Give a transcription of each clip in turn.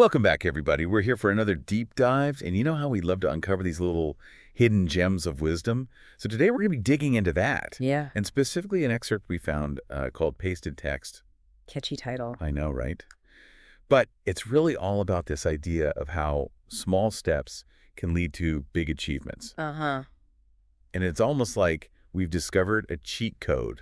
Welcome back, everybody. We're here for another deep dive, and you know how we love to uncover these little hidden gems of wisdom? So today we're going to be digging into that. Yeah. And specifically an excerpt we found called Pasted Text. Catchy title. I know, right? But it's really all about this idea of how small steps can lead to big achievements. Uh-huh. And it's almost like we've discovered a cheat code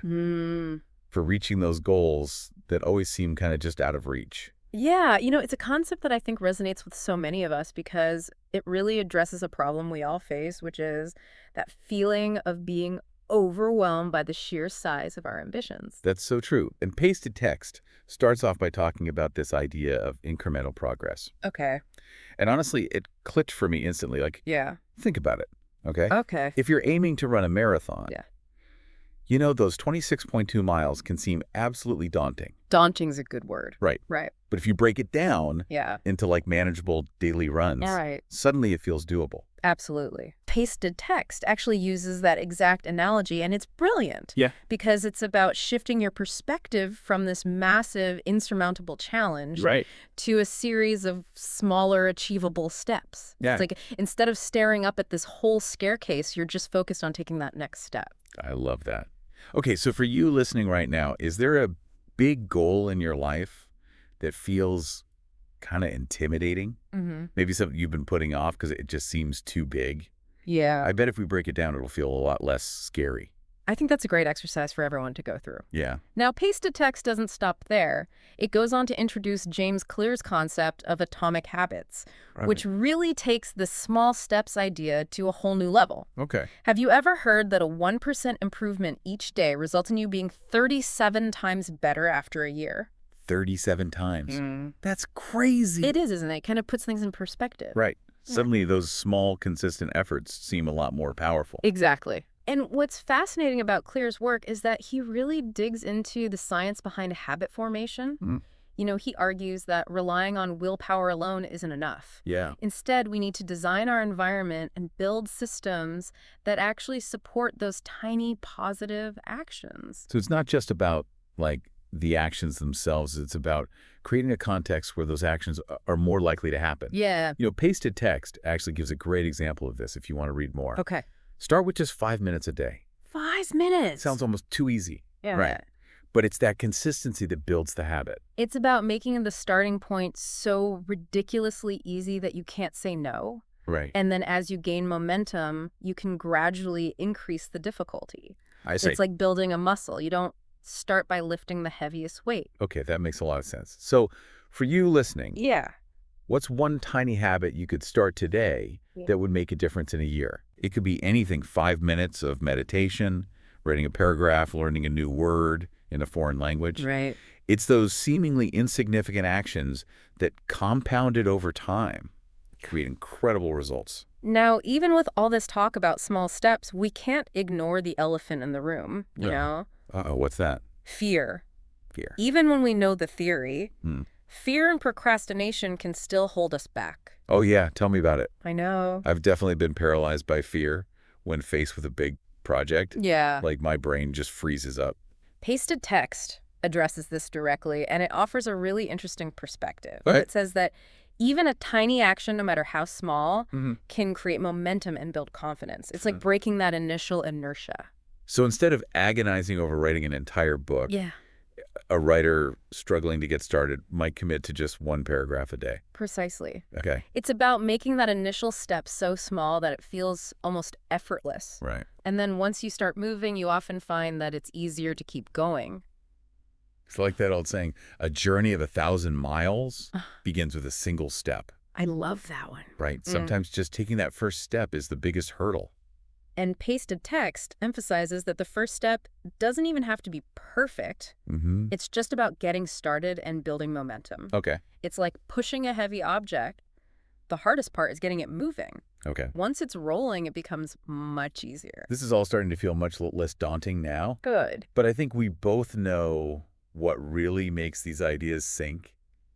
for reaching those goals that always seem kind of just out of reach. Yeah, it's a concept that I think resonates with so many of us because it really addresses a problem we all face, which is that feeling of being overwhelmed by the sheer size of our ambitions. That's so true. And Pasted Text starts off by talking about this idea of incremental progress. Okay. And honestly, it clicked for me instantly. Like, Yeah. think about it, okay? Okay. If you're aiming to run a marathon, Yeah. those 26.2 miles can seem absolutely daunting. Daunting's a good word. Right. Right. But if you break it down Yeah. into like manageable daily runs, All right. suddenly it feels doable. Absolutely. Pasted Text actually uses that exact analogy, and it's brilliant. Yeah. Because it's about shifting your perspective from this massive, insurmountable challenge Right. to a series of smaller, achievable steps. Yeah. It's like instead of staring up at this whole staircase, you're just focused on taking that next step. I love that. Okay, so for you listening right now, is there a big goal in your life that feels kind of intimidating? Mm-hmm. Maybe something you've been putting off because it just seems too big? Yeah. I bet if we break it down, it'll feel a lot less scary. I think that's a great exercise for everyone to go through. Yeah. Now, Pasted Text doesn't stop there. It goes on to introduce James Clear's concept of atomic habits, which really takes the small steps idea to a whole new level. Okay. Have you ever heard that a 1% improvement each day results in you being 37 times better after a year? 37 times. That's crazy. It is, isn't it? It kind of puts things in perspective. Right. Suddenly, those small, consistent efforts seem a lot more powerful. Exactly. And what's fascinating about Clear's work is that he really digs into the science behind habit formation. He argues that relying on willpower alone isn't enough. Yeah. Instead, we need to design our environment and build systems that actually support those tiny positive actions. So it's not just about, like, the actions themselves. It's about creating a context where those actions are more likely to happen. Yeah. Pasted Text actually gives a great example of this if you want to read more. Okay. Start with just 5 minutes a day. 5 minutes. Sounds almost too easy. Yeah. Right. But it's that consistency that builds the habit. It's about making the starting point so ridiculously easy that you can't say no. Right. And then as you gain momentum, you can gradually increase the difficulty. I see. It's like building a muscle. You don't start by lifting the heaviest weight. Okay, that makes a lot of sense. So for you listening, Yeah. what's one tiny habit you could start today that would make a difference in a year? It could be anything, 5 minutes of meditation, writing a paragraph, learning a new word in a foreign language. Right. It's those seemingly insignificant actions that compounded over time create incredible results. Now, even with all this talk about small steps, we can't ignore the elephant in the room, you know? Uh-oh, what's that? Fear. Fear. Even when we know the theory, Hmm. fear and procrastination can still hold us back. Oh, yeah. Tell me about it. I know. I've definitely been paralyzed by fear when faced with a big project. Yeah. Like my brain just freezes up. Pasted Text addresses this directly, and it offers a really interesting perspective. Right. It says that even a tiny action, no matter how small, can create momentum and build confidence. It's like breaking that initial inertia. So instead of agonizing over writing an entire book, Yeah. a writer struggling to get started might commit to just one paragraph a day. Precisely. Okay. It's about making that initial step so small that it feels almost effortless. Right. And then once you start moving, you often find that it's easier to keep going. It's like that old saying, a journey of 1,000 miles begins with a single step. I love that one. Right. Sometimes just taking that first step is the biggest hurdle. And Pasted Text emphasizes that the first step doesn't even have to be perfect. It's just about getting started and building momentum. Okay. It's like pushing a heavy object. The hardest part is getting it moving. Okay. Once it's rolling, it becomes much easier. This is all starting to feel much less daunting now. Good. But I think we both know what really makes these ideas sink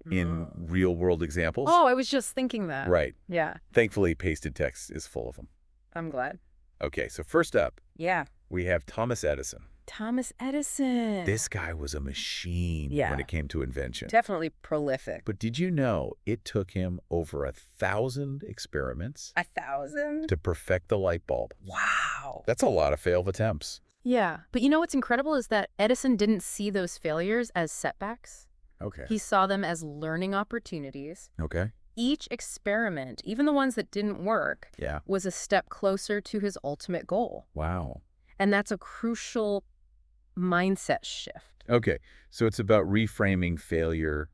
in real-world examples. Oh, I was just thinking that. Right. Yeah. Thankfully, Pasted Text is full of them. I'm glad. Okay, so first up, Yeah. we have Thomas Edison. Thomas Edison. This guy was a machine when Yeah. it came to invention. Definitely prolific. But did you know it took him over 1,000 experiments 1,000? to perfect the light bulb? Wow. That's a lot of failed attempts. Yeah. But you know what's incredible is that Edison didn't see those failures as setbacks. Okay. He saw them as learning opportunities. Okay. Each experiment, even the ones that didn't work, Yeah. was a step closer to his ultimate goal. Wow. And that's a crucial mindset shift. Okay. So it's about reframing failure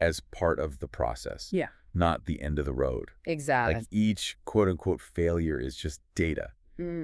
as part of the process. Yeah. Not the end of the road. Exactly. Like each quote-unquote failure is just data,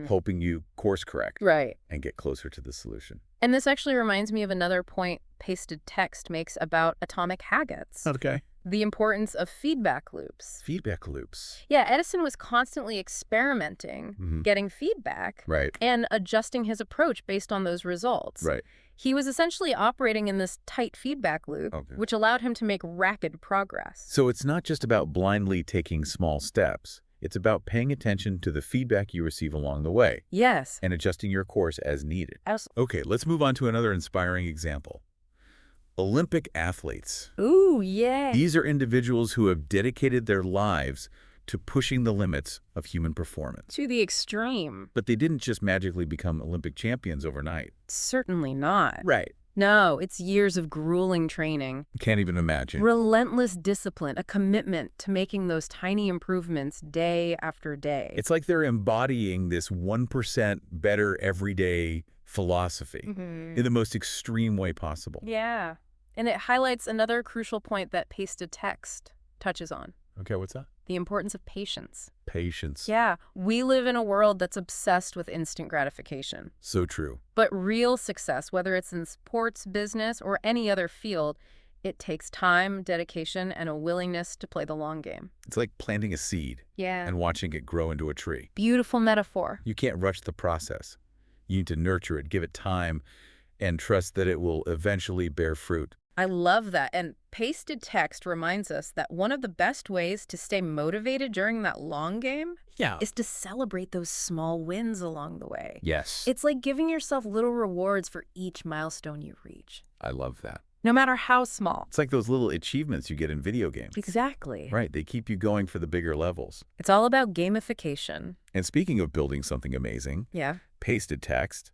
hoping you course correct Right. and get closer to the solution. And this actually reminds me of another point pasted text makes about atomic habits. Okay. The importance of feedback loops. Feedback loops. Yeah, Edison was constantly experimenting, getting feedback, Right. and adjusting his approach based on those results. Right. He was essentially operating in this tight feedback loop, which allowed him to make rapid progress. So it's not just about blindly taking small steps. It's about paying attention to the feedback you receive along the way Yes. and adjusting your course as needed. Okay, let's move on to another inspiring example. Olympic athletes. Ooh, yeah. These are individuals who have dedicated their lives to pushing the limits of human performance. To the extreme. But they didn't just magically become Olympic champions overnight. Certainly not. Right. No, it's years of grueling training. Can't even imagine. Relentless discipline, a commitment to making those tiny improvements day after day. It's like they're embodying this 1% better everyday philosophy in the most extreme way possible. Yeah. And it highlights another crucial point that pasted text touches on. Okay, what's that? The importance of patience. Patience. Yeah, we live in a world that's obsessed with instant gratification. So true. But real success, whether it's in sports, business, or any other field, it takes time, dedication, and a willingness to play the long game. It's like planting a seed Yeah. and watching it grow into a tree. Beautiful metaphor. You can't rush the process. You need to nurture it, give it time, and trust that it will eventually bear fruit. I love that. And pasted text reminds us that one of the best ways to stay motivated during that long game is to celebrate those small wins along the way. Yes. It's like giving yourself little rewards for each milestone you reach, I love that. no matter how small. It's like those little achievements you get in video games. Exactly. Right, they keep you going for the bigger levels. It's all about gamification. And speaking of building something amazing, Yeah. pasted text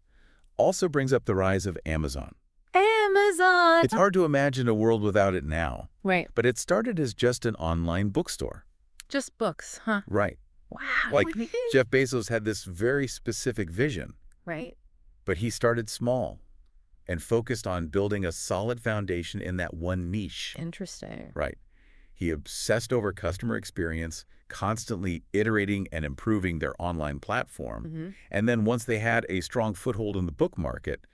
also brings up the rise of Amazon. Amazon. It's hard to imagine a world without it now, Right. but it started as just an online bookstore. Just books, huh? Right. Wow. Like Jeff Bezos had this very specific vision, Right. but he started small and focused on building a solid foundation in that one niche. Interesting. Right. He obsessed over customer experience, constantly iterating and improving their online platform. And then once they had a strong foothold in the book market,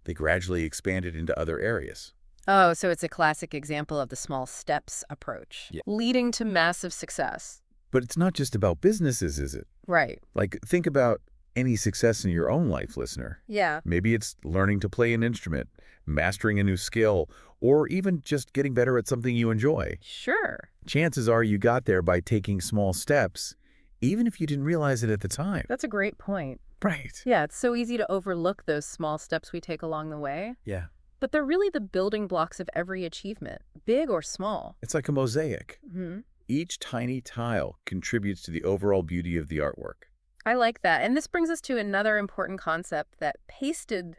they gradually expanded into other areas. Oh, so it's a classic example of the small steps approach, Yeah. leading to massive success. But it's not just about businesses, is it? Right. Like, think about any success in your own life, listener. Yeah. Maybe it's learning to play an instrument, mastering a new skill, or even just getting better at something you enjoy. Sure. Chances are you got there by taking small steps, even if you didn't realize it at the time. That's a great point. Right. Yeah, it's so easy to overlook those small steps we take along the way, Yeah. but they're really the building blocks of every achievement, big or small. It's like a mosaic. Mm-hmm. Each tiny tile contributes to the overall beauty of the artwork. I like that. And this brings us to another important concept that pasted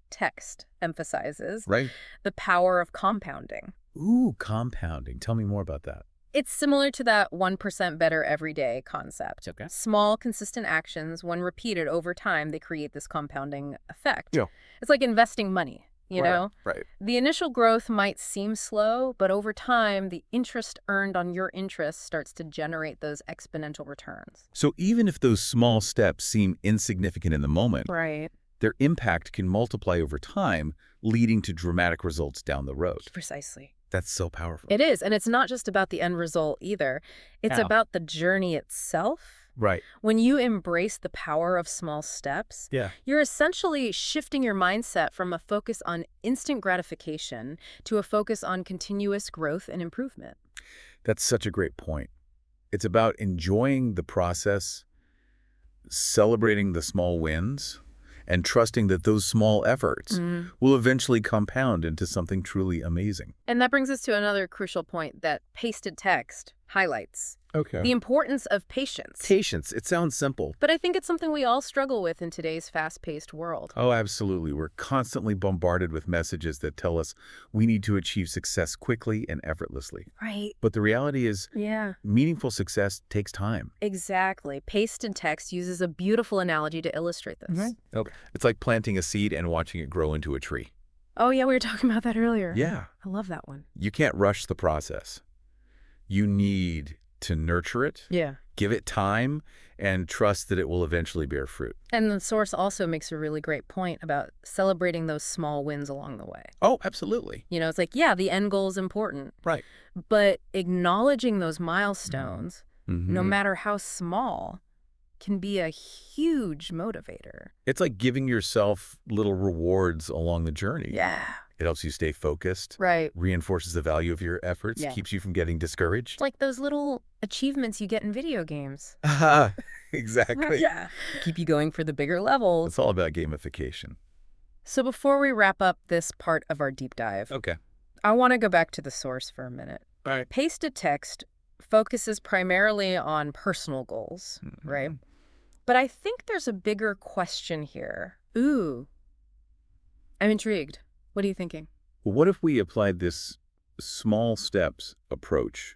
text emphasizes, Right? the power of compounding. Ooh, compounding. Tell me more about that. It's similar to that 1% better every day concept. Okay. Small, consistent actions, when repeated over time, they create this compounding effect. Yeah. It's like investing money, you know? Right. The initial growth might seem slow, but over time, the interest earned on your interest starts to generate those exponential returns. So even if those small steps seem insignificant in the moment, Right. their impact can multiply over time, leading to dramatic results down the road. Precisely. That's so powerful. It is. And it's not just about the end result either. It's How? about the journey itself. Right. When you embrace the power of small steps, Yeah. you're essentially shifting your mindset from a focus on instant gratification to a focus on continuous growth and improvement. That's such a great point. It's about enjoying the process, celebrating the small wins, and trusting that those small efforts will eventually compound into something truly amazing. And that brings us to another crucial point that pasted text highlights. Okay. The importance of patience. Patience. It sounds simple. But I think it's something we all struggle with in today's fast-paced world. Oh, absolutely. We're constantly bombarded with messages that tell us we need to achieve success quickly and effortlessly. Right. But the reality is, Yeah. meaningful success takes time. Exactly. Pasted text uses a beautiful analogy to illustrate this. Okay. It's like planting a seed and watching it grow into a tree. Oh, yeah, we were talking about that earlier. Yeah. I love that one. You can't rush the process. You need to nurture it, Yeah. give it time, and trust that it will eventually bear fruit. And the source also makes a really great point about celebrating those small wins along the way. Oh, absolutely. You know, it's like, yeah, the end goal is important, Right. but acknowledging those milestones, no Mhm. matter how small, can be a huge motivator. It's like giving yourself little rewards along the journey. Yeah. It helps you stay focused, Right. reinforces the value of your efforts, Yeah. keeps you from getting discouraged. It's like those little achievements you get in video games. Exactly. Yeah. Keep you going for the bigger levels. It's all about gamification. So before we wrap up this part of our deep dive, Okay. I want to go back to the source for a minute. All right. Pasted text focuses primarily on personal goals, right? But I think there's a bigger question here. Ooh. I'm intrigued. What are you thinking? Well, what if we applied this small steps approach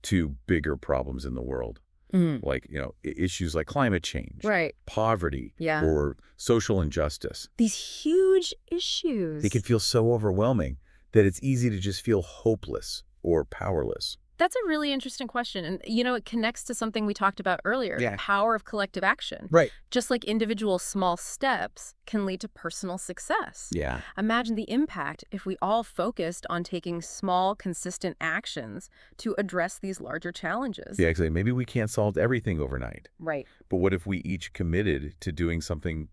to bigger problems in the world? Like, issues like climate change, Right. poverty, Yeah. or social injustice. These huge issues. They can feel so overwhelming that it's easy to just feel hopeless or powerless. That's a really interesting question. And, it connects to something we talked about earlier, Yeah. the power of collective action. Right. Just like individual small steps can lead to personal success. Yeah. Imagine the impact if we all focused on taking small, consistent actions to address these larger challenges. Yeah, exactly. Maybe we can't solve everything overnight. Right. But what if we each committed to doing something,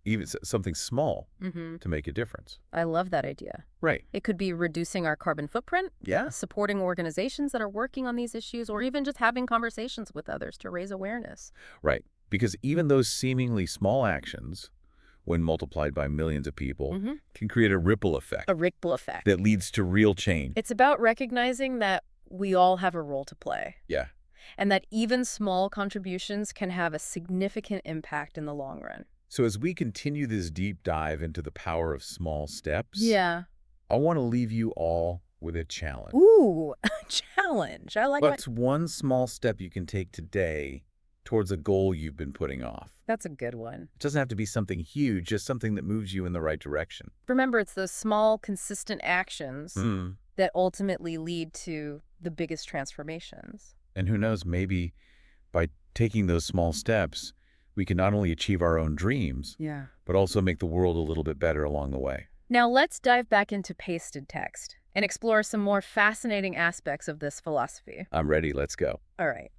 even something small, Mm-hmm. to make a difference? I love that idea. Right. It could be reducing our carbon footprint, Yeah. supporting organizations that are working on these issues, or even just having conversations with others to raise awareness. Right. Because even those seemingly small actions, when multiplied by millions of people, can create a ripple effect A ripple effect. that leads to real change. It's about recognizing that we all have a role to play, Yeah. and that even small contributions can have a significant impact in the long run. So as we continue this deep dive into the power of small steps, Yeah. I want to leave you all with a challenge. Ooh, a challenge. I like that. What's one small step you can take today towards a goal you've been putting off? That's a good one. It doesn't have to be something huge, just something that moves you in the right direction. Remember, it's those small, consistent actions that ultimately lead to the biggest transformations. And who knows, maybe by taking those small steps, we can not only achieve our own dreams, Yeah. but also make the world a little bit better along the way. Now let's dive back into pasted text and explore some more fascinating aspects of this philosophy. I'm ready. Let's go. All right.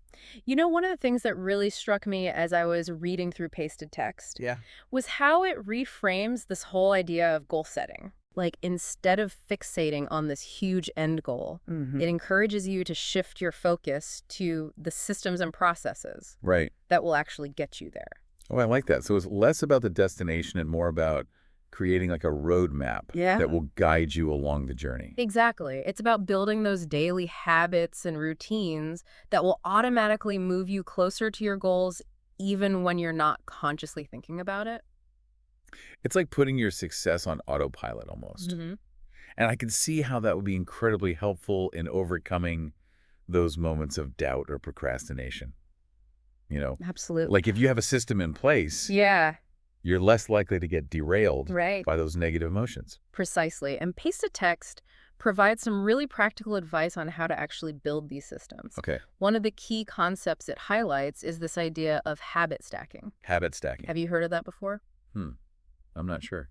One of the things that really struck me as I was reading through pasted text Yeah. was how it reframes this whole idea of goal setting. Like, instead of fixating on this huge end goal, it encourages you to shift your focus to the systems and processes Right. that will actually get you there. Oh, I like that. So it's less about the destination and more about creating like a roadmap that will guide you along the journey. Exactly. It's about building those daily habits and routines that will automatically move you closer to your goals even when you're not consciously thinking about it. It's like putting your success on autopilot almost. And I can see how that would be incredibly helpful in overcoming those moments of doubt or procrastination. Absolutely. Like if you have a system in place, Yeah, you're less likely to get derailed right. by those negative emotions. Precisely. And pasted text provides some really practical advice on how to actually build these systems. Okay. One of the key concepts it highlights is this idea of habit stacking. Habit stacking. Have you heard of that before? I'm not sure.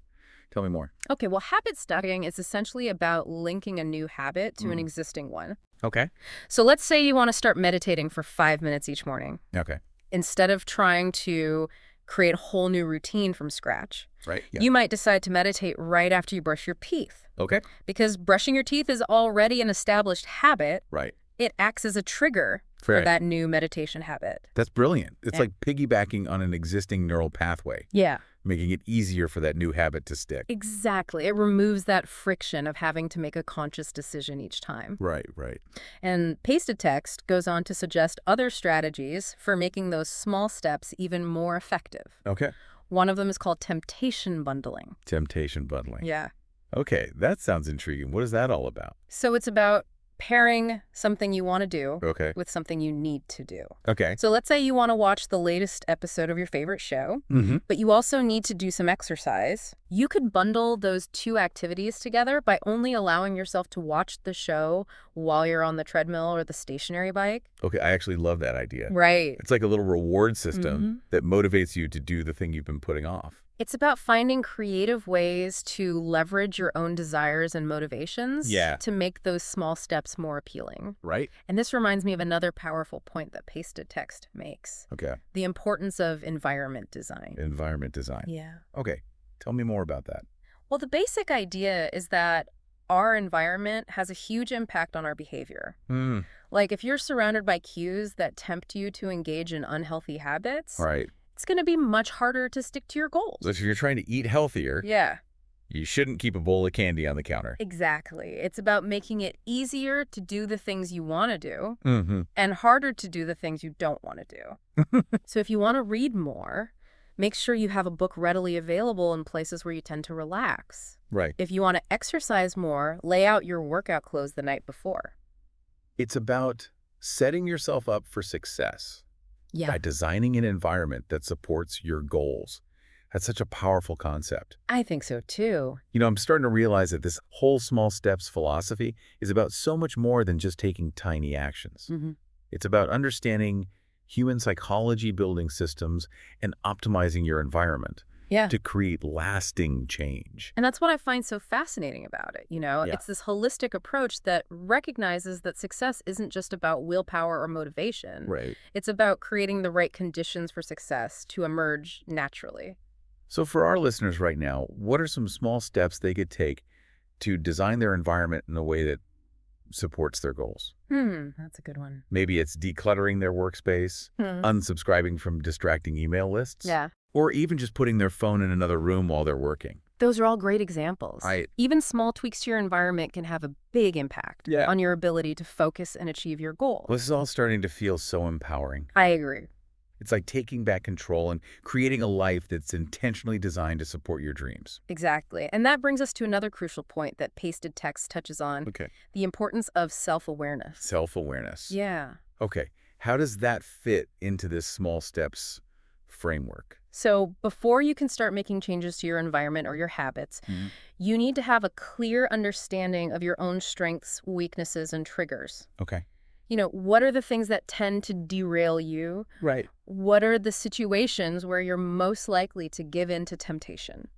Tell me more. Okay, well, habit stacking is essentially about linking a new habit to an existing one. Okay. So let's say you want to start meditating for 5 minutes each morning. Okay. Instead of trying to create a whole new routine from scratch, Right. Yeah. you might decide to meditate right after you brush your teeth. Okay. Because brushing your teeth is already an established habit, Right. it acts as a trigger for Right. that new meditation habit. That's brilliant. It's Yeah. like piggybacking on an existing neural pathway. Yeah. making it easier for that new habit to stick. Exactly. It removes that friction of having to make a conscious decision each time. Right, right. And pasted text goes on to suggest other strategies for making those small steps even more effective. Okay. One of them is called temptation bundling. Temptation bundling. Yeah. Okay, that sounds intriguing. What is that all about? So it's about pairing something you want to do Okay. with something you need to do. Okay. So let's say you want to watch the latest episode of your favorite show, Mm-hmm. but you also need to do some exercise. You could bundle those two activities together by only allowing yourself to watch the show while you're on the treadmill or the stationary bike. Okay, I actually love that idea. Right. It's like a little reward system that motivates you to do the thing you've been putting off. It's about finding creative ways to leverage your own desires and motivations to make those small steps more appealing. Right? And this reminds me of another powerful point that pasted text makes. Okay. The importance of environment design. Environment design. Yeah. Okay. Tell me more about that. Well, the basic idea is that our environment has a huge impact on our behavior. Like if you're surrounded by cues that tempt you to engage in unhealthy habits, Right. it's going to be much harder to stick to your goals. So if you're trying to eat healthier, Yeah. you shouldn't keep a bowl of candy on the counter. Exactly. It's about making it easier to do the things you want to do Mm-hmm. and harder to do the things you don't want to do. So if you want to read more, make sure you have a book readily available in places where you tend to relax. Right. If you want to exercise more, lay out your workout clothes the night before. It's about setting yourself up for success by designing an environment that supports your goals. That's such a powerful concept. I think so too. You know, I'm starting to realize that this whole small steps philosophy is about so much more than just taking tiny actions. It's about understanding human psychology, building systems, and optimizing your environment to create lasting change. And that's what I find so fascinating about it. It's this holistic approach that recognizes that success isn't just about willpower or motivation. Right. It's about creating the right conditions for success to emerge naturally. So for our listeners right now, what are some small steps they could take to design their environment in a way that supports their goals? That's a good one. Maybe it's decluttering their workspace, unsubscribing from distracting email lists, Yeah. or even just putting their phone in another room while they're working. Those are all great examples. Right. Even small tweaks to your environment can have a big impact on your ability to focus and achieve your goals. Well, this is all starting to feel so empowering. I agree. It's like taking back control and creating a life that's intentionally designed to support your dreams. Exactly. And that brings us to another crucial point that pasted text touches on, Okay. the importance of self-awareness. Self-awareness. Yeah. Okay. How does that fit into this small steps framework? So before you can start making changes to your environment or your habits, you need to have a clear understanding of your own strengths, weaknesses, and triggers. Okay. What are the things that tend to derail you? Right. What are the situations where you're most likely to give in to temptation?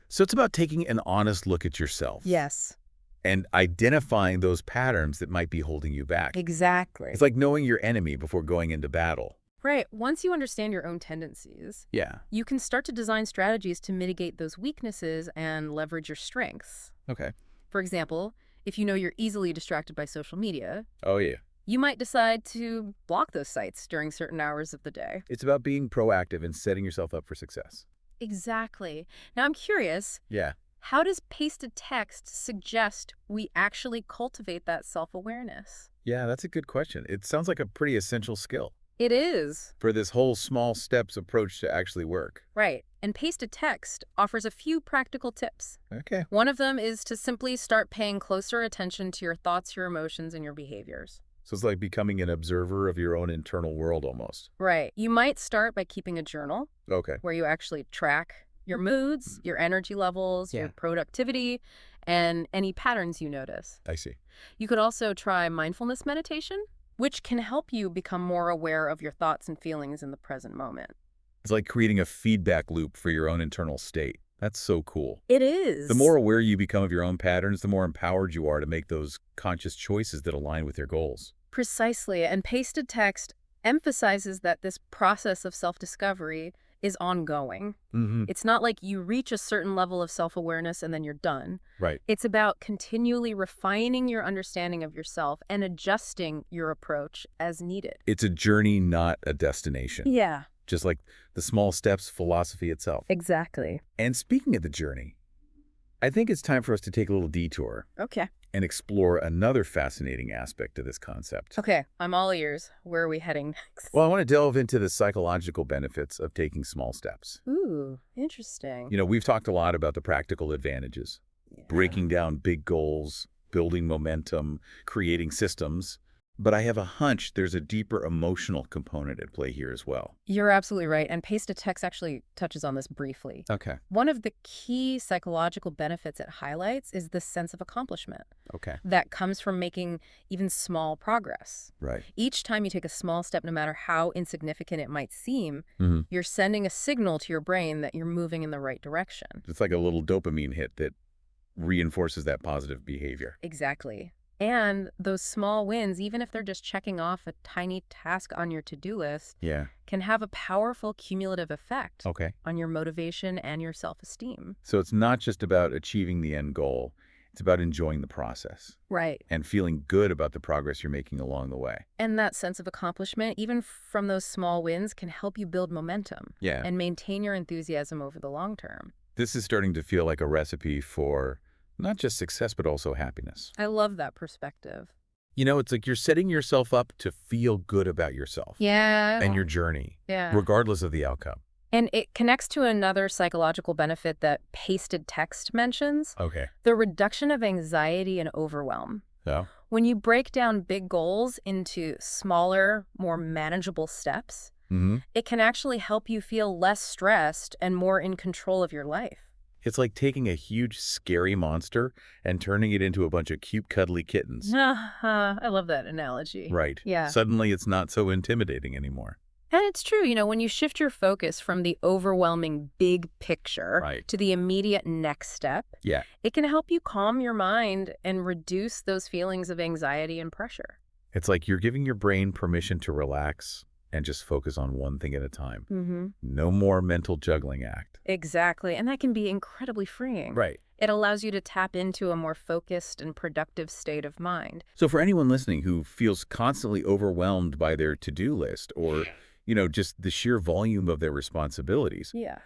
So it's about taking an honest look at yourself. Yes, And identifying those patterns that might be holding you back. exactly. It's like knowing your enemy before going into battle. Right. Once you understand your own tendencies, Yeah. you can start to design strategies to mitigate those weaknesses and leverage your strengths. Okay. For example, if you know you're easily distracted by social media, Oh, yeah. you might decide to block those sites during certain hours of the day. It's about being proactive and setting yourself up for success. Exactly. Now, I'm curious, Yeah. how does pasted text suggest we actually cultivate that self-awareness? Yeah, that's a good question. It sounds like a pretty essential skill It is. for this whole small steps approach to actually work. Right. And pasted text offers a few practical tips. Okay. One of them is to simply start paying closer attention to your thoughts, your emotions, and your behaviors. So it's like becoming an observer of your own internal world almost. Right. You might start by keeping a journal Okay. where you actually track your moods, your energy levels, your Yeah. productivity, and any patterns you notice. I see. You could also try mindfulness meditation, which can help you become more aware of your thoughts and feelings in the present moment. It's like creating a feedback loop for your own internal state. That's so cool. It is. The more aware you become of your own patterns, the more empowered you are to make those conscious choices that align with your goals. Precisely. And pasted text emphasizes that this process of self-discovery is ongoing. It's not like you reach a certain level of self-awareness and then you're done. Right. It's about continually refining your understanding of yourself and adjusting your approach as needed. It's a journey, not a destination. Yeah. just like the small steps philosophy itself. Exactly. And speaking of the journey, I think it's time for us to take a little detour Okay. and explore another fascinating aspect of this concept. Okay, I'm all ears. Where are we heading next? Well, I want to delve into the psychological benefits of taking small steps. Ooh, interesting. We've talked a lot about the practical advantages, breaking down big goals, building momentum, creating systems. But I have a hunch there's a deeper emotional component at play here as well. You're absolutely right, and paste-to-text actually touches on this briefly. Okay. One of the key psychological benefits it highlights is the sense of accomplishment Okay. that comes from making even small progress. Right. Each time you take a small step, no matter how insignificant it might seem, Mm-hmm. you're sending a signal to your brain that you're moving in the right direction. It's like a little dopamine hit that reinforces that positive behavior. Exactly. And those small wins, even if they're just checking off a tiny task on your to-do list, Yeah. can have a powerful cumulative effect Okay. on your motivation and your self-esteem. So it's not just about achieving the end goal. It's about enjoying the process Right. and feeling good about the progress you're making along the way. And that sense of accomplishment, even from those small wins, can help you build momentum Yeah. and maintain your enthusiasm over the long term. This is starting to feel like a recipe for not just success, but also happiness. I love that perspective. It's like you're setting yourself up to feel good about yourself Yeah. and your journey, Yeah. regardless of the outcome. And it connects to another psychological benefit that pasted text mentions, Okay. the reduction of anxiety and overwhelm. So, When you break down big goals into smaller, more manageable steps, it can actually help you feel less stressed and more in control of your life. it's like taking a huge, scary monster and turning it into a bunch of cute, cuddly kittens. I love that analogy. Right. Yeah. Suddenly, it's not so intimidating anymore. And it's true, when you shift your focus from the overwhelming big picture Right. to the immediate next step, Yeah. it can help you calm your mind and reduce those feelings of anxiety and pressure. It's like you're giving your brain permission to relax and just focus on one thing at a time. Mm-hmm. No more mental juggling act. Exactly. And that can be incredibly freeing. Right. It allows you to tap into a more focused and productive state of mind. So for anyone listening who feels constantly overwhelmed by their to-do list or, just the sheer volume of their responsibilities, Yeah.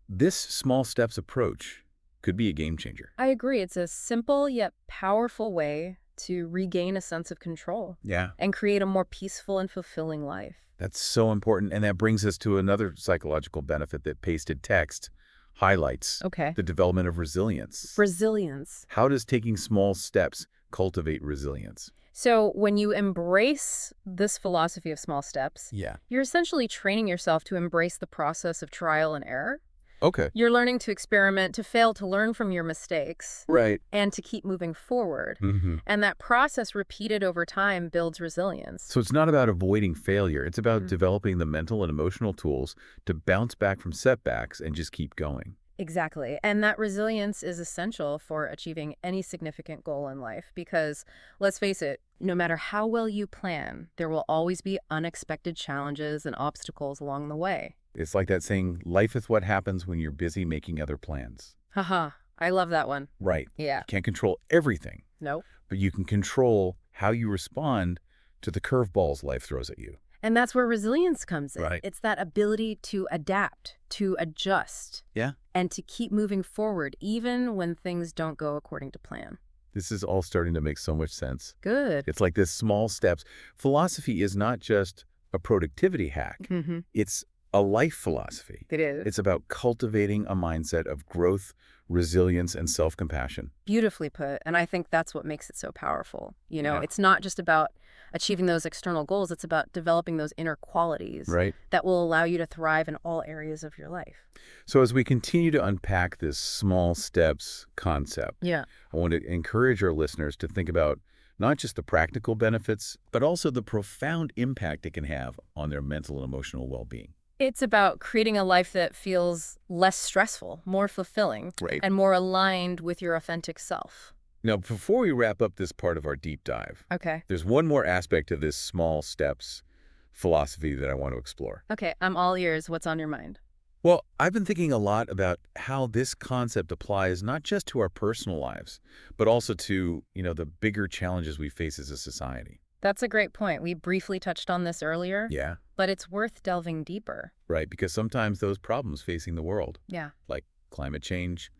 this small steps approach could be a game changer. I agree. It's a simple yet powerful way to regain a sense of control Yeah. and create a more peaceful and fulfilling life. That's so important. And that brings us to another psychological benefit that pasted text highlights. Okay. The development of resilience. Resilience. How does taking small steps cultivate resilience? So when you embrace this philosophy of small steps, Yeah. you're essentially training yourself to embrace the process of trial and error. Okay. You're learning to experiment, to fail, to learn from your mistakes, Right. and to keep moving forward. Mm-hmm. And that process repeated over time builds resilience. So it's not about avoiding failure. It's about developing the mental and emotional tools to bounce back from setbacks and just keep going. Exactly. And that resilience is essential for achieving any significant goal in life because, let's face it, no matter how well you plan, there will always be unexpected challenges and obstacles along the way. It's like that saying, life is what happens when you're busy making other plans. Haha, I love that one. Right. Yeah. You can't control everything, Nope. but you can control how you respond to the curveballs life throws at you. And that's where resilience comes in. Right. It's that ability to adapt, to adjust, Yeah. and to keep moving forward even when things don't go according to plan. This is all starting to make so much sense. Good. It's like this small steps. Philosophy is not just a productivity hack. Mm-hmm. It's a life philosophy. It is. It's about cultivating a mindset of growth, resilience, and self-compassion. Beautifully put. And I think that's what makes it so powerful. Yeah. It's not just about achieving those external goals. It's about developing those inner qualities Right. that will allow you to thrive in all areas of your life. So as we continue to unpack this small steps concept, Yeah. I want to encourage our listeners to think about not just the practical benefits, but also the profound impact it can have on their mental and emotional well-being. It's about creating a life that feels less stressful, more fulfilling, Right. and more aligned with your authentic self. Now, before we wrap up this part of our deep dive, Okay. there's one more aspect of this small steps philosophy that I want to explore. Okay, I'm all ears. What's on your mind? Well, I've been thinking a lot about how this concept applies not just to our personal lives, but also to, the bigger challenges we face as a society. That's a great point. We briefly touched on this earlier, Yeah, but it's worth delving deeper. right, because sometimes those problems facing the world, Yeah. like climate change,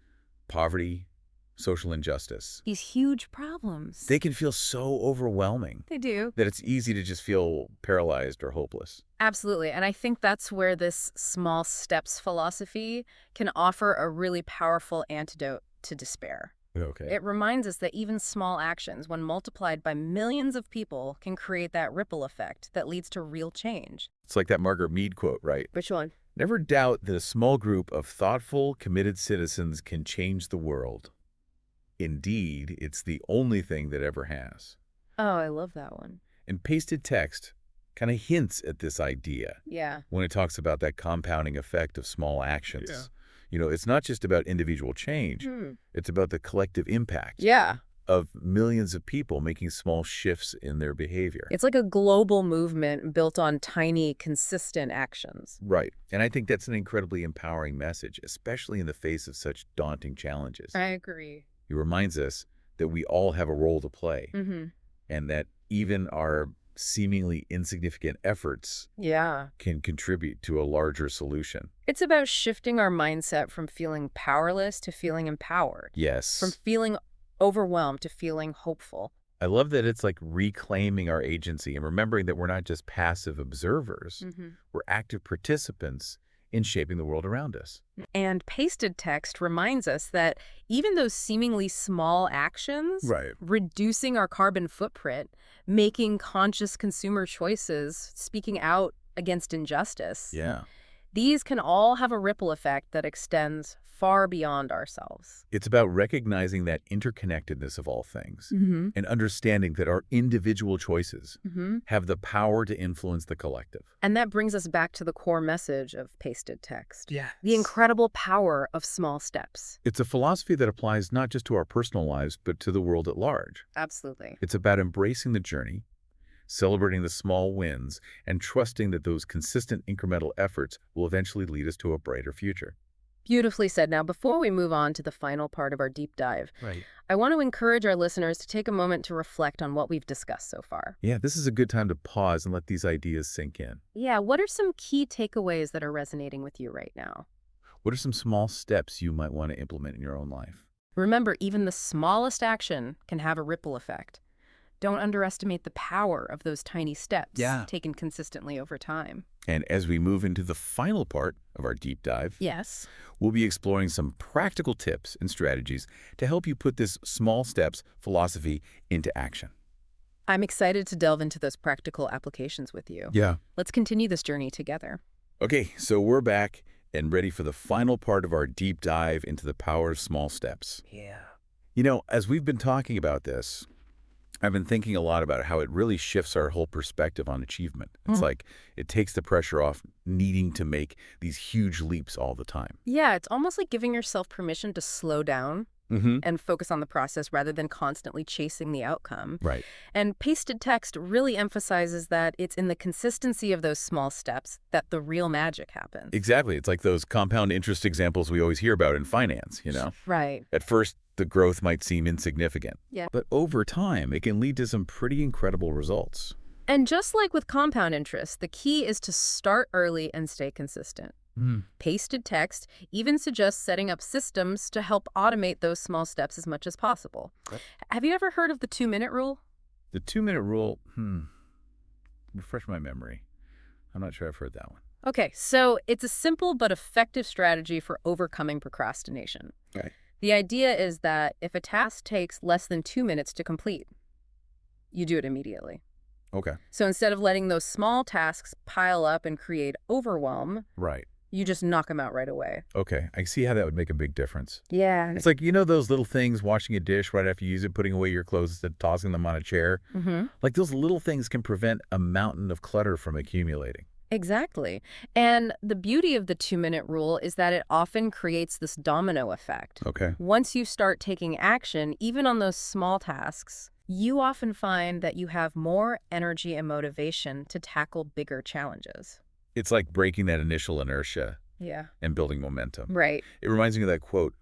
poverty, social injustice, These huge problems. they can feel so overwhelming They do. that it's easy to just feel paralyzed or hopeless. Absolutely. And I think that's where this small steps philosophy can offer a really powerful antidote to despair. Okay. It reminds us that even small actions, when multiplied by millions of people, can create that ripple effect that leads to real change. It's like that Margaret Mead quote, right? Which one? Never doubt that a small group of thoughtful, committed citizens can change the world. Indeed, it's the only thing that ever has. Oh, I love that one. And pasted text kind of hints at this idea Yeah. when it talks about that compounding effect of small actions. Yeah. You know, it's not just about individual change. It's about the collective impact Yeah. of millions of people making small shifts in their behavior. It's like a global movement built on tiny, consistent actions. Right. And I think that's an incredibly empowering message, especially in the face of such daunting challenges. I agree. It reminds us that we all have a role to play Mm-hmm. and that even our seemingly insignificant efforts Yeah. can contribute to a larger solution. It's about shifting our mindset from feeling powerless to feeling empowered, Yes. from feeling overwhelmed to feeling hopeful. I love that it's like reclaiming our agency and remembering that we're not just passive observers, we're active participants in shaping the world around us. And pasted text reminds us that even those seemingly small actions, Right. reducing our carbon footprint, making conscious consumer choices, speaking out against injustice, Yeah. these can all have a ripple effect that extends far beyond ourselves. It's about recognizing that interconnectedness of all things and understanding that our individual choices have the power to influence the collective. And that brings us back to the core message of pasted text. Yeah. The incredible power of small steps. It's a philosophy that applies not just to our personal lives, but to the world at large. Absolutely. It's about embracing the journey, celebrating the small wins, and trusting that those consistent incremental efforts will eventually lead us to a brighter future. Beautifully said. Now, before we move on to the final part of our deep dive, Right. I want to encourage our listeners to take a moment to reflect on what we've discussed so far. Yeah, this is a good time to pause and let these ideas sink in. Yeah, what are some key takeaways that are resonating with you right now? What are some small steps you might want to implement in your own life? Remember, even the smallest action can have a ripple effect. Don't underestimate the power of those tiny steps taken consistently over time. And as we move into the final part of our deep dive, Yes. we'll be exploring some practical tips and strategies to help you put this small steps philosophy into action. I'm excited to delve into those practical applications with you. Yeah. Let's continue this journey together. Okay, so we're back and ready for the final part of our deep dive into the power of small steps. Yeah. You know, as we've been talking about this, I've been thinking a lot about how it really shifts our whole perspective on achievement. It's like it takes the pressure off needing to make these huge leaps all the time. Yeah, it's almost like giving yourself permission to slow down and focus on the process rather than constantly chasing the outcome. Right. And pasted text really emphasizes that it's in the consistency of those small steps that the real magic happens. Exactly. It's like those compound interest examples we always hear about in finance, you know? Right. At first, the growth might seem insignificant. Yeah. But over time, it can lead to some pretty incredible results. And just like with compound interest, the key is to start early and stay consistent. Pasted text even suggests setting up systems to help automate those small steps as much as possible. Okay. Have you ever heard of the 2-minute rule? The 2-minute rule, refresh my memory. I'm not sure I've heard that one. Okay, so it's a simple but effective strategy for overcoming procrastination. Okay. The idea is that if a task takes less than 2 minutes to complete, you do it immediately. Okay. So instead of letting those small tasks pile up and create overwhelm, Right. you just knock them out right away. Okay. I see how that would make a big difference. Yeah. It's like, you know those little things, washing a dish right after you use it, putting away your clothes instead of tossing them on a chair? Like those little things can prevent a mountain of clutter from accumulating. Exactly. And the beauty of the 2-minute rule is that it often creates this domino effect. Okay. Once you start taking action, even on those small tasks, you often find that you have more energy and motivation to tackle bigger challenges. It's like breaking that initial inertia Yeah. and building momentum. Right. It reminds me of that quote,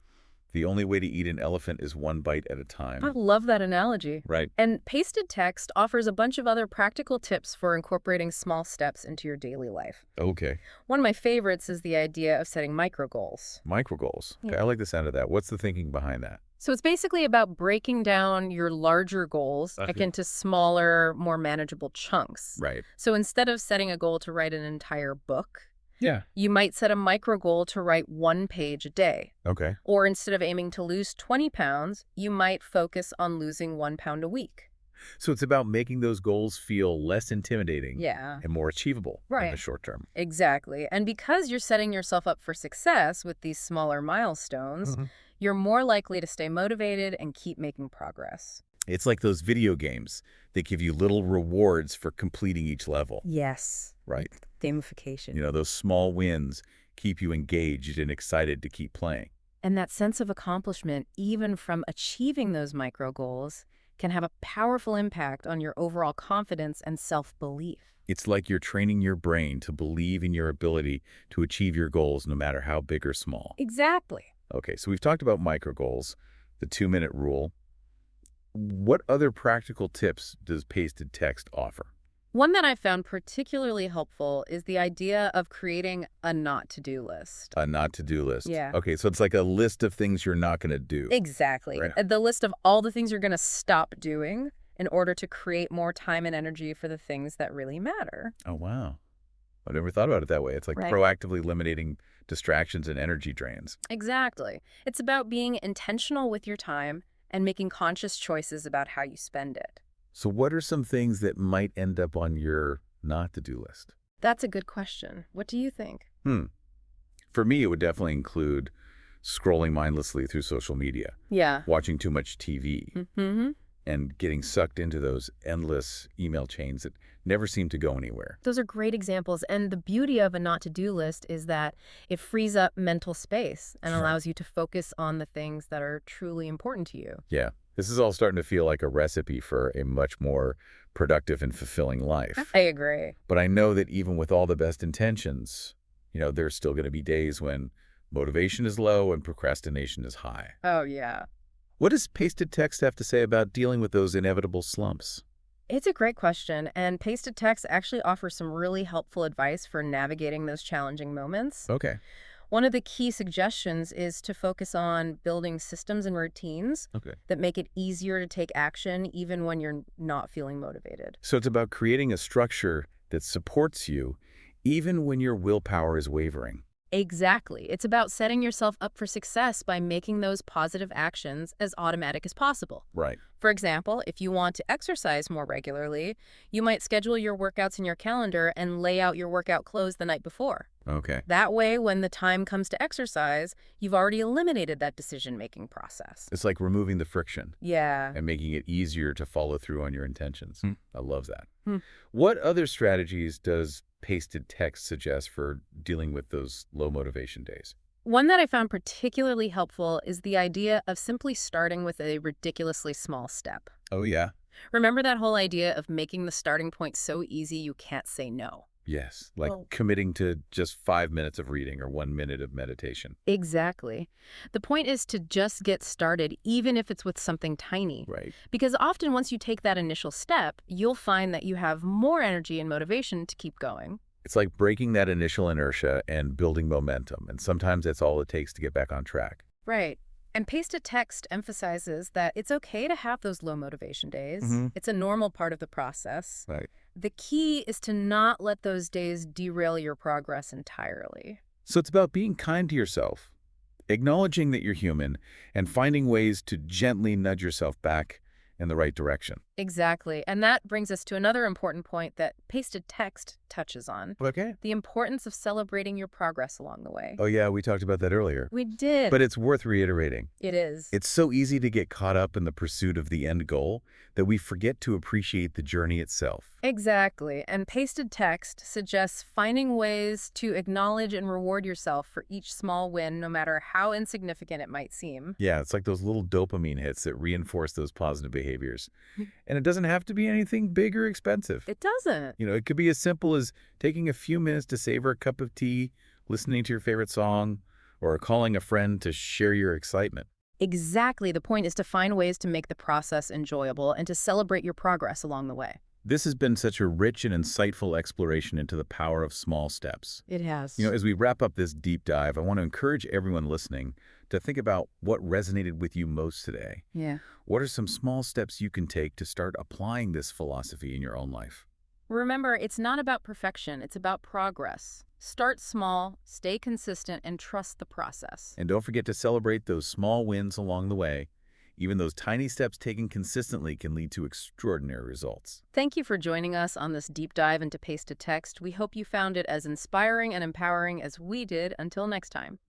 The only way to eat an elephant is one bite at a I time. love that analogy. Right. And pasted text offers a bunch of other practical tips for incorporating small steps into your daily life. Okay. One of my favorites is the idea of setting micro goals. Micro goals. Yeah. Okay, I like the sound of that. What's the thinking behind that? So it's basically about breaking down your larger goals like Okay. into smaller, more manageable chunks. Right. So instead of setting a goal to write an entire book, Yeah. you might set a micro goal to write 1 page a day. Okay. Or instead of aiming to lose 20 pounds, you might focus on losing 1 pound a week. So it's about making those goals feel less intimidating Yeah, and more achievable in the right. short term. Exactly. And because you're setting yourself up for success with these smaller milestones, Mhm. you're more likely to stay motivated and keep making progress. It's like those video games that give you little rewards for completing each level, Yes. right? Gamification. Those small wins keep you engaged and excited to keep playing. And that sense of accomplishment, even from achieving those micro goals, can have a powerful impact on your overall confidence and self-belief. It's like you're training your brain to believe in your ability to achieve your goals no matter how big or small. Exactly. Okay, so we've talked about micro goals, the 2-minute rule. What other practical tips does pasted text offer? One that I found particularly helpful is the idea of creating a not-to-do list. A not-to-do list. Yeah. Okay, so it's like a list of things you're not going to do. Exactly. Right. The list of all the things you're going to stop doing in order to create more time and energy for the things that really matter. Oh, wow. I never thought about it that way. It's like Right. proactively eliminating distractions and energy drains. Exactly. It's about being intentional with your time and making conscious choices about how you spend it. So what are some things that might end up on your not-to-do list? That's a good question. What do you think? For me, it would definitely include scrolling mindlessly through social media, Yeah. watching too much TV, Mm-hmm. and getting sucked into those endless email chains that never seem to go anywhere. Those are great examples. And the beauty of a not-to-do list is that it frees up mental space and Sure. allows you to focus on the things that are truly important to you. Yeah, this is all starting to feel like a recipe for a much more productive and fulfilling life. I agree. But I know that even with all the best intentions, there's still going to be days when motivation is low and procrastination is high. Oh, yeah. What does pasted text have to say about dealing with those inevitable slumps? It's a great question, and pasted text actually offers some really helpful advice for navigating those challenging moments. Okay. One of the key suggestions is to focus on building systems and routines Okay. that make it easier to take action even when you're not feeling motivated. So it's about creating a structure that supports you even when your willpower is wavering. Exactly. It's about setting yourself up for success by making those positive actions as automatic as possible. Right. For example, if you want to exercise more regularly, you might schedule your workouts in your calendar and lay out your workout clothes the night before. Okay. That way, when the time comes to exercise, you've already eliminated that decision-making process. It's like removing the friction Yeah. and making it easier to follow through on your intentions. I love that. Hmm. What other strategies does pasted text suggest for dealing with those low motivation days? One that I found particularly helpful is the idea of simply starting with a ridiculously small step. Oh, yeah. Remember that whole idea of making the starting point so easy you can't say no? Yes. Like Well- committing to just 5 minutes of reading or 1 minute of meditation. Exactly. The point is to just get started, even if it's with something tiny. Right. Because often once you take that initial step, you'll find that you have more energy and motivation to keep going. It's like breaking that initial inertia and building momentum. And sometimes that's all it takes to get back on track. Right. And pasted text emphasizes that it's okay to have those low motivation days. Mhm. It's a normal part of the process. Right. The key is to not let those days derail your progress entirely. So it's about being kind to yourself, acknowledging that you're human, and finding ways to gently nudge yourself back in the right direction. Exactly. And that brings us to another important point that pasted text touches on. Okay. The importance of celebrating your progress along the way. Oh, yeah, we talked about that earlier. We did. But it's worth reiterating. It is. It's so easy to get caught up in the pursuit of the end goal that we forget to appreciate the journey itself. Exactly. And pasted text suggests finding ways to acknowledge and reward yourself for each small win, no matter how insignificant it might seem. Yeah, it's like those little dopamine hits that reinforce those positive behaviors. And it doesn't have to be anything big or expensive. It doesn't. It could be as simple as taking a few minutes to savor a cup of tea, listening to your favorite song, or calling a friend to share your excitement. Exactly. The point is to find ways to make the process enjoyable and to celebrate your progress along the way. This has been such a rich and insightful exploration into the power of small steps. It has. As we wrap up this deep dive, I want to encourage everyone listening to think about what resonated with you most today. Yeah. What are some small steps you can take to start applying this philosophy in your own life? Remember, it's not about perfection, it's about progress. Start small, stay consistent, and trust the process. And don't forget to celebrate those small wins along the way. Even those tiny steps taken consistently can lead to extraordinary results. Thank you for joining us on this deep dive into pace to text. We hope you found it as inspiring and empowering as we did. Until next time.